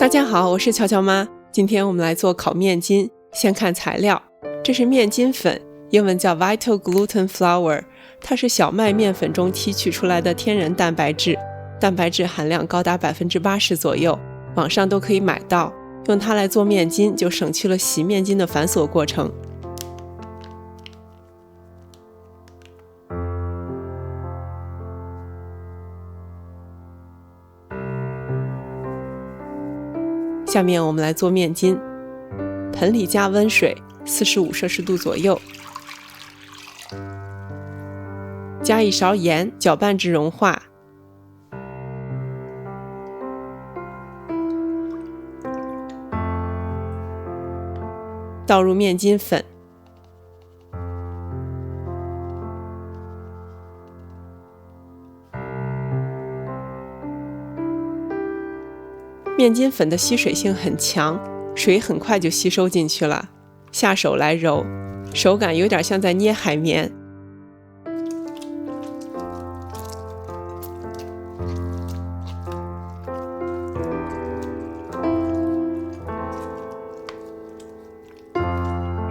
大家好，我是乔乔妈。今天我们来做烤面筋。先看材料，这是面筋粉，英文叫 Vital Gluten Flour， 它是小麦面粉中提取出来的天然蛋白质，蛋白质含量高达 80% 左右，网上都可以买到。用它来做面筋，就省去了洗面筋的繁琐过程。下面我们来做面筋，盆里加温水45摄氏度左右，加1勺盐，搅拌至融化，倒入面筋粉，面筋粉的吸水性很强，水很快就吸收进去了。下手来揉，手感有点像在捏海绵。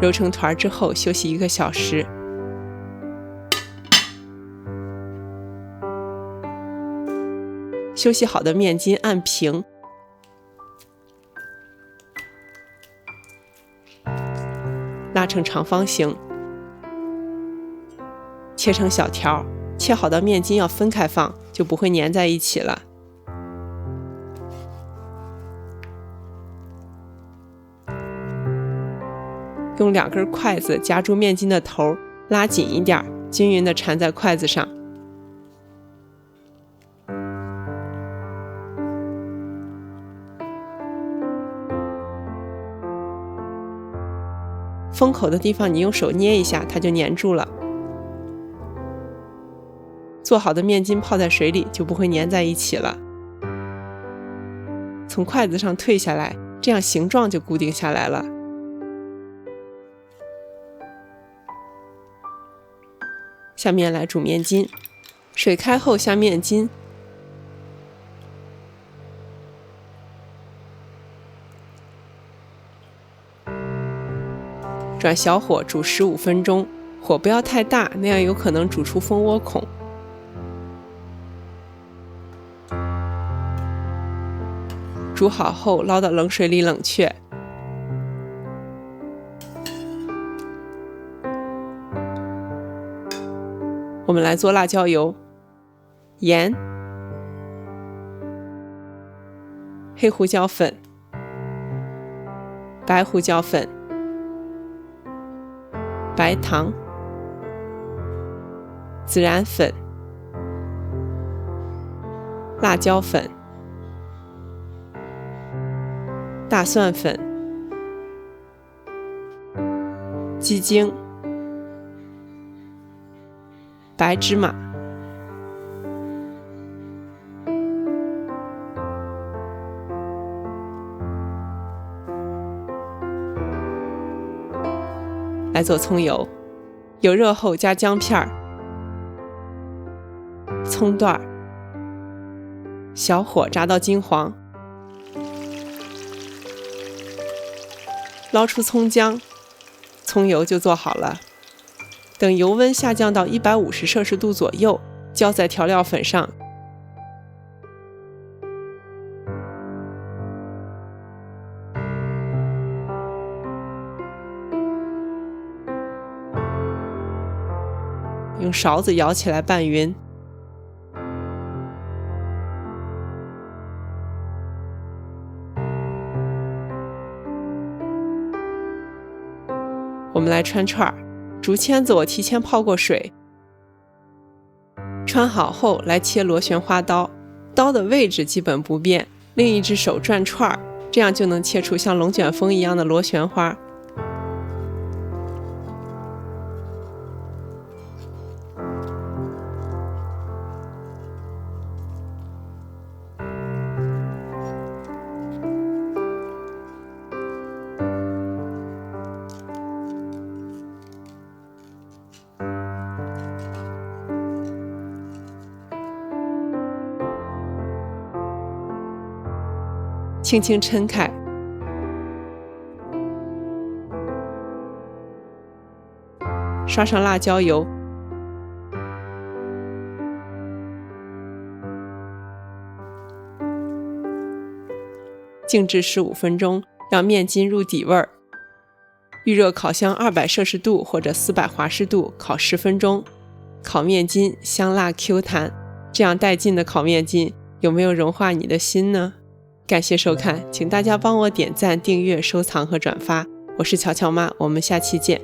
揉成团之后，休息1个小时。休息好的面筋按平，拉成长方形，切成小条。切好的面筋要分开放，就不会粘在一起了。用2根筷子夹住面筋的头，拉紧一点，均匀地缠在筷子上。封口的地方你用手捏一下，它就粘住了。做好的面筋泡在水里就不会粘在一起了。从筷子上退下来，这样形状就固定下来了。下面来煮面筋，水开后下面筋，转小火煮15分钟，火不要太大，那样有可能煮出蜂窝孔。煮好后捞到冷水里冷却。我们来做辣椒油，盐、黑胡椒粉、白胡椒粉、白糖、孜然粉、辣椒粉、大蒜粉、鸡精、白芝麻。来做葱油，油热后加姜片、葱段，小火炸到金黄，捞出葱姜，葱油就做好了。等油温下降到150摄氏度左右，浇在调料粉上。用勺子舀起来拌匀。我们来穿串儿，竹签子我提前泡过水，穿好后来切螺旋花刀，刀的位置基本不变，另一只手转串儿，这样就能切出像龙卷风一样的螺旋花。轻轻抻开，刷上辣椒油，静置15分钟，让面筋入底味儿。预热烤箱200摄氏度或者400华氏度烤10分钟。烤面筋香辣 Q 弹，这样带劲的烤面筋有没有融化你的心呢？感谢收看，请大家帮我点赞、订阅、收藏和转发。我是乔乔妈，我们下期见。